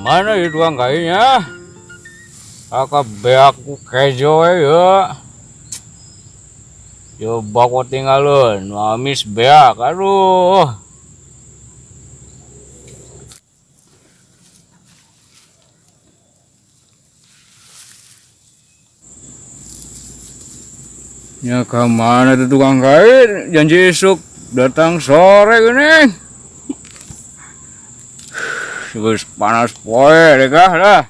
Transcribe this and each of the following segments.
Mana itu tukang kayunya? Kakak beak kejo ya. Coba kau tinggalin, mamis beak, aduh. Ya kemana tuh tukang kain? Janji esok datang sore gini. Terus panas poe deh kah dah.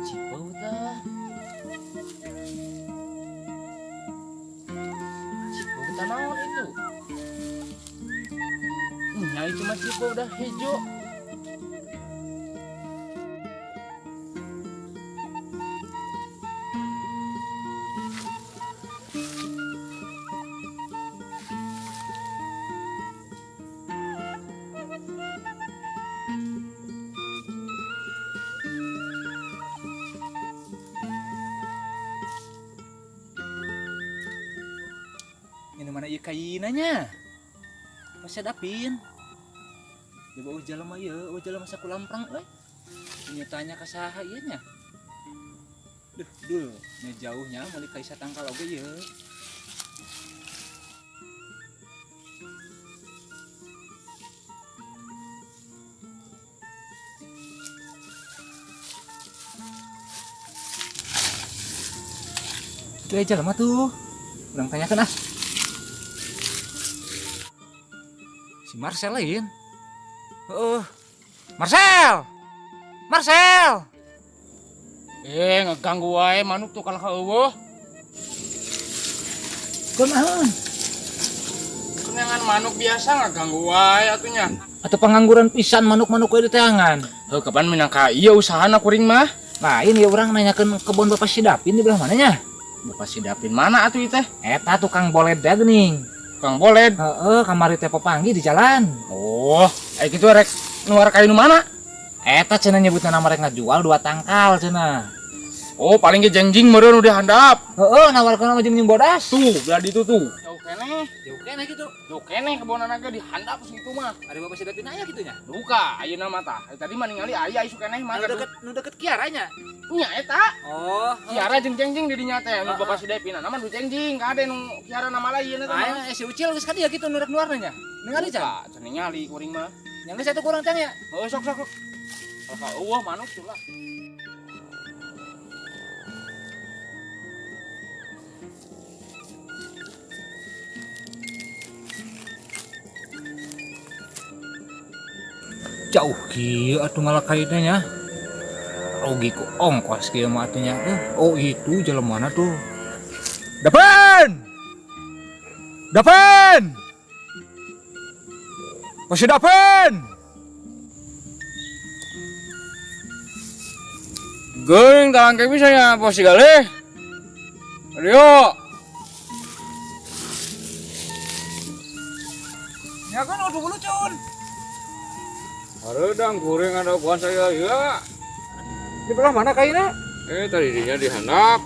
Cipau dah. Cipau dah naon itu? Nya itu mah cipau dah hijau. Ini mana ieu kainanya? Masih dapin. Di bawah jalan mah ieu, jalan masa kulamprang euy. Nyetanya ka saha ieu nya? Duh, nya jauhnya meuli ka isa tangkal oge ieu. Itu aja lama tuh. Urang tanyakeun ah. Si Marcel lain. Marcel! Marcel! Ngeganggu wae manuk tuh kalau eueuh. Kunaon? Kenangan manuk biasa ngeganggu wae atunya. Atau pengangguran pisan manuk-manuk we di teangan. Heuh kapan minangka ieu usahana kuring mah? Lain ya urang nanyakeun kebon Bapak Sidapin di belah mananya? Bapak Sidapin mana atuh ieu teh? Eta tukang boled dagning. Kang Boled. Kamari teh papanggi di jalan. Oh, kitu rek nuar kayu nu mana? Eta cenah nyebutna nama rek ngajual 2 tangkal cenah. Oh, paling ge jengjing meureun udah handap. Nawarkeun sama jeung bodas. Tuh, belah ditu tuh. Jauh kene gitu. Jauh kene kebonana ge dihandap segitu mah. Ada Bapak Sidapin aya kitu nya. Duka, ayeuna mah tah. Tadi mah ningali aya isu keneh mah. Nu deket kiaranya. Nya eta. Oh, Kiara jeung jengjing di dinya teh nu Bapak Sidapin. Nama nu jengjing, ka ade nu kiara nama lain eta mah. aya si Ucil geus ka dieu kitu nu rek nuarna nya. Ningali can. Cenah ningali kuring mah. Yang geus atuh kurang can ya. Heuh sok. Kalau eueuh manuk tuh lah. Jauh kieu atuh ngalakainna nya. Rugi ku ongkos kieu mah atuh nya. Oh itu jalan mana tuh? Dapan! Masih dapan! Geuning talangke bisa nya pos galeh. Ayo. Ya kan udah bulu cun. Hareudang kuring ada kuan saya ya. Di belah mana kainnya? Tadi dinya dihandap.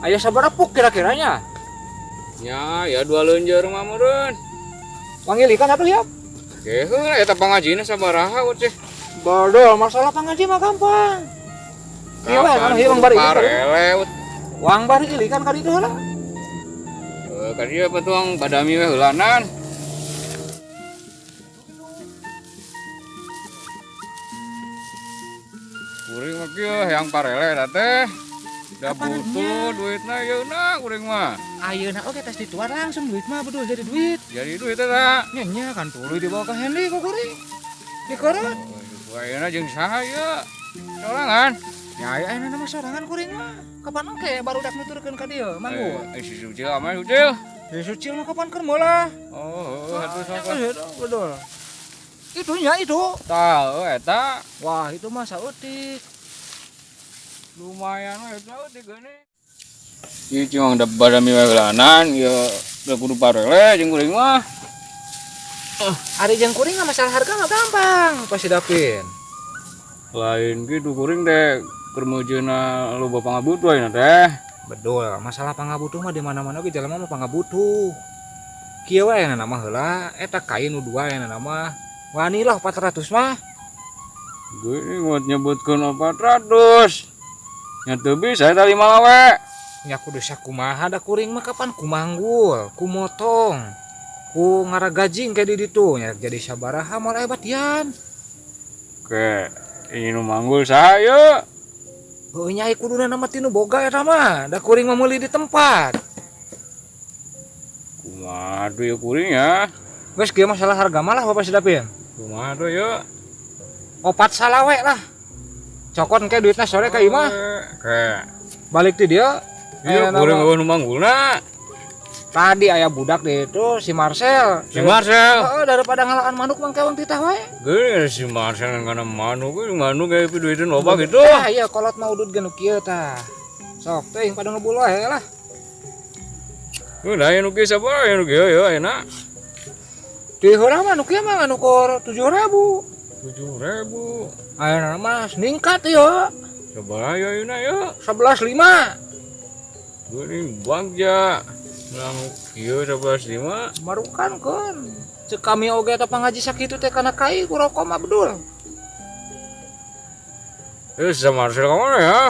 Ayah sabaraha puk kira-kiranya? Ya 2 leunjeur mah meureun. Panggil ikan atuh ya? Heuh eta pangajina sabaraha uceh. Bodoh, masalah pangaji mah gampang. Iya, kan hilang bari parele. Wang bari ikan kali itu heula. Ka dieu petuang badami we heulanan. Kuring mah kieu hayang parele eta teh. Da butuh duitna yeuna kuring mah. Ayeuna oke tes dituar langsung duit mah betul jadi duit. Jadi duit eta. Nya kan tuluy dibawa ka Hendy ku kuring. Dikorot. Ayeuna jeung saha ieu? Sorangan. Ya ayeuna nama sorangan kuring mah. Kapan engke baru dak nuturkeun ka dieu manggu. Si Sucil ama Sucil. Ya sucil mah kapan keur mola. Oh, atuh sok. Betul. Itunya itu. Tah, eta. Wah, itu mah sautik. Lumayan we eta teh geuning. Ieu cuma da badami we heulanan, ieu da kudu parele jeung kuring mah. Ari jeung kuring mah masalah harga mah gampang, pasti dapin. Lain gitu kuring teh kermeujeuna loba pangabutuh ayeuna teh. Betul, masalah pangabutuh mah di mana-mana ge jelema mah pangabutuh. Kieu we aya nama heula eta kain nu dua aya nama wani lah 400 mah. Geuning buat nyebutkeun 400. Nya teu bisa eta 5 we. Nya kudu sakumaha da kuring mah kapan kumanggul, kumotong, ku ngaragajing ke di ditu nya jadi sabaraha moal aya batian. Oke, ini nu manggul saha yeuh? Heuh nyai kuduna nama tinu boga eta mah, da kuring mah meuli di tempat. Kumaha tuh ya kuring ya? Geus kieu masalah harga mah lah Bapak Sidapin. Kumaha tuh ya? Opat salawe lah. Cokon ke duitna sore ka imah. Oke. Balik ti dia. Iya, kuring eueuh nu manggulna. Tadi aya budak di itu si Marcel. Si Marcel. Heeh, daripada ngalakan manuk mah keweng titah we. Geuning si Marcel ngana manuk ge duitna loba gitu. Ah iya kolot mah udud geus kieu tah. Sok teh pada ngebul wae lah. Udah aya nu kieu sabaraha aya nu kieu ya ayeuna? Di heurah mah nu kieu mah anu kor 7.000. 7.000. Ayeuna mah ningkat ya. Sabaraha ya ayeuna ya? 11.5. Geuning bagja. Lang kieu 11.5. Marukan kan. Cek kami oge eta pangaji sakitu teh kana kai ku rokok mah bedul. Si Marcel ka mana ya?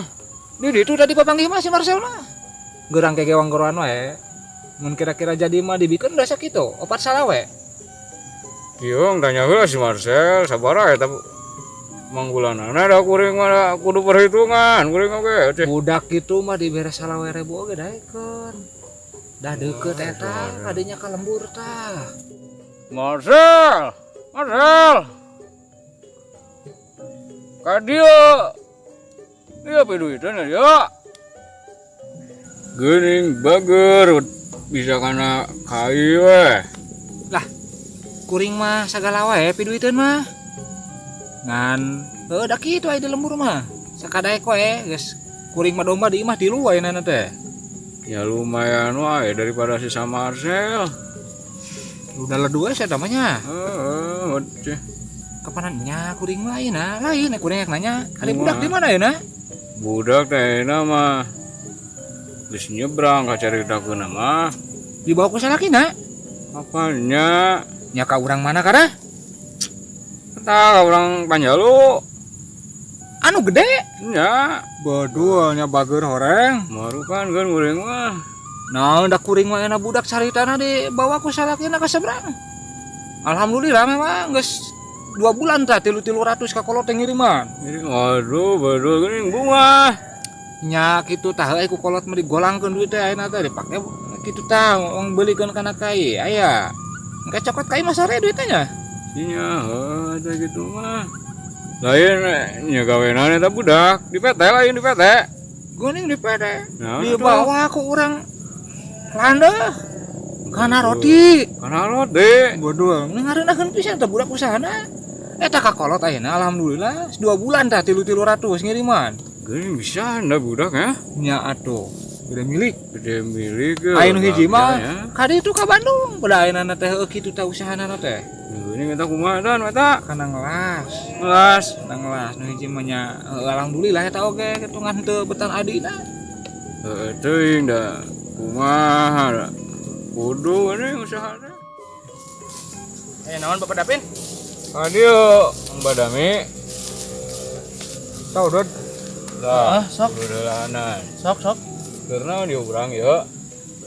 Di ditu tadi papanggih mah si Marcel mah. Gerang ke gewang goruan wae. Mun kira-kira jadi mah dibikeun da sakitu, 4 salawe. Kieu tanya heula si Marcel sabaraha eta manggulanana da kuring mah kudu perhitungan kuring oge teh. Budak kitu mah dibere salawe ribu oge daekeun. Dah deket eta kadinya ka lembur tah. Marcel. Marcel. Ka dieu. Ieu pe duitna ya. Geuning bager bisa kana kai we. Lah, kuring mah sagala wae pi duiteun mah. Ngan heuh da kitu aya di lembur mah. Sakadaek we geus kuring mah domba di imah tilu ayeuna teh. Ya lumayan wae daripada si Marcel. Udah ledu we saya namanya. Heeh, Kapanan nya kuring mah ayeuna lain kuring yang nanya. Ari budak di mana ayeuna? budak teh mah geus nyebrang ka caritakeun mah. Dibawa ku salakina? Apanya? Nya ka urang mana kana? Tah urang Panjalu. Anu gede? Nya, Baduh nya bager horeng. marukan kan urang mah. Nah, da kuring mah enak budak caritana dibawa ku salakina ka seberang. Alhamdulillah memang geus 2 bulan tah 300 ka kolot teh ngiriman. Waduh, baduh geuning bunga. Nya kitu tah euy ku kolot mah digolangkeun duit teh ayeuna teh dipake kitu tah wong beulikeun kana kai aya. Engke cokot kai mah sore duitnya nya. Nya, ada gitu mah. Lain nya gawenan eta budak di PT lain di PT. Geuning di pede. Nah, Dibawa ku urang landeuh kana roti. Kana roti. Bodoh, ngarenakeun pisan teh budak usahana. Eta ka kolot ayeuna alhamdulillah 2 bulan tah 300 ngiriman. Geuning bisa anda budak ya? Nya atuh, gede milik. Gede milik. Aya nu hiji mah ya. ka ditu ka Bandung, pada ayeuna teh kitu teh usahana teh. Geuning eta kumaha dan eta? Kana ngelas. Kelas. Kana ngelas nu hiji mah nya alhamdulillah eta oge ketungan teu betan adina. Teuing da kumaha da. Kudu geuning usahana. Naon Bapak Dapin? Adieu, Mbak Dami. Tau Dod. Dah, sok. Dolanan. Sok. Karena dia urang ya.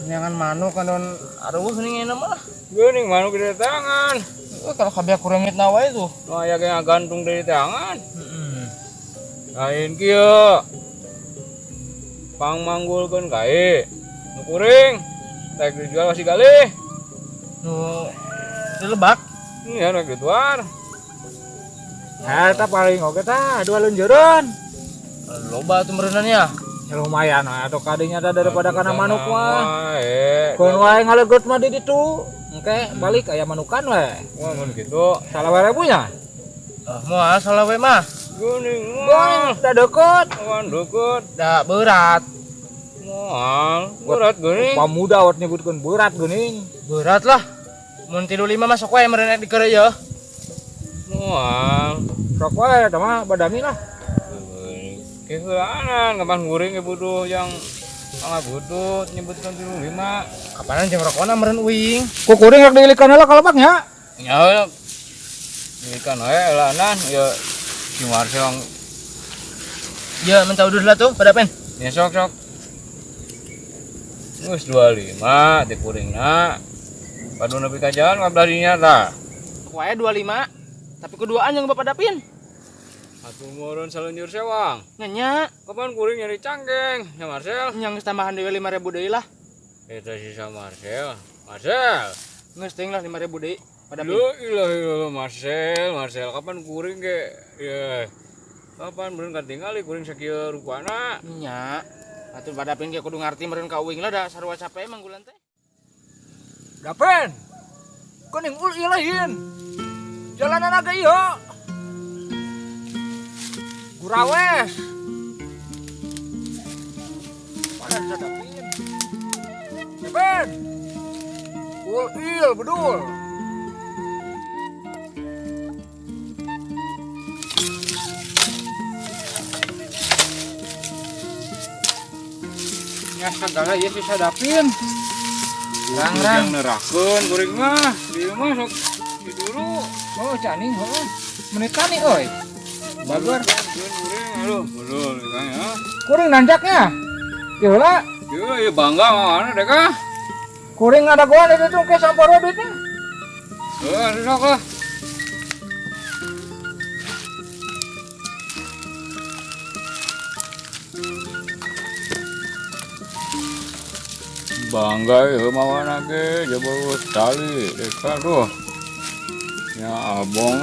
Nyangan manuk kan don aruh geuning euna mah. Geuning manuk di tangan. Kalau kabeh kurangitna wae tuh. Nu aya ge gantung dari tangan. Lain kieu. Pangmanggulkeun kae. Nu kuring. Tek dijual masih galih. Nu di lebak. Iya, rek dituar. Eta paling oge tah 2 leunjeureun. Loba tuh merenannya. Ya lumayan we atuh kadinya tah daripada kana manuk mah. Wae. Kun wae ngalegot mah di ditu. Engke balik aya manukan we. Wah, mun kitu. Salawe rebunya. Moal salah we mah. Geuning Geuning moal. da deket. Kawan deket. Da berat. Moal. Berat geuning. Pamuda wat nyebutkeun berat geuning. Berat lah. Mun 35 masuk wae merenang di kerja. Moal. sok wae eta mah badami lah. Keheuanan kapan kuring butuh yang butuh nyebutkan 75. Kapanan jeung rokona meureun uing. Ku kuring rek diilikan heula kalebaknya. Ya ikan wae lanan ya si Marcel Ya mentau dulu lah tuh pada pen. ya sok geus 25 teh kuringna padu nepi ka jalan ngabdarinya tah Wae 25. Tapi keduaan yang Bapak dapin. atuh meureun salenjur sewang Nya kapan kuring nyari cangkeng ya Marcel yang tambahan dewe 5.000 deui lah. eta sisa Marcel Geus teuing lah 5.000 deui pada pin. lu ilah Marcel kapan kuring ge ya kapan beun katingali kuring sakieu rupana Nya. Atuh pada pin ge kudu ngarti meureun ka uing lah da sarua capek manggulan teh. Dapen. Kuning ul ieu lain. Jalanan aga ieu. Gurawes. Pada sadapin. Dapen. Ul il bedul. Ya segala ieu disadapin. yang nerakeun kuring mah di rumah sok dulu Oh, caning, oh. Menitan nih, oi. Babar. kuring aduh betul kan ya Kuring nanjaknya. Gila, iya bangga mana dek ah kuring ada gua itu tuh ke samporo duitnya. sok lah bangga ya mawana ge jebol tali dek aduh ya abong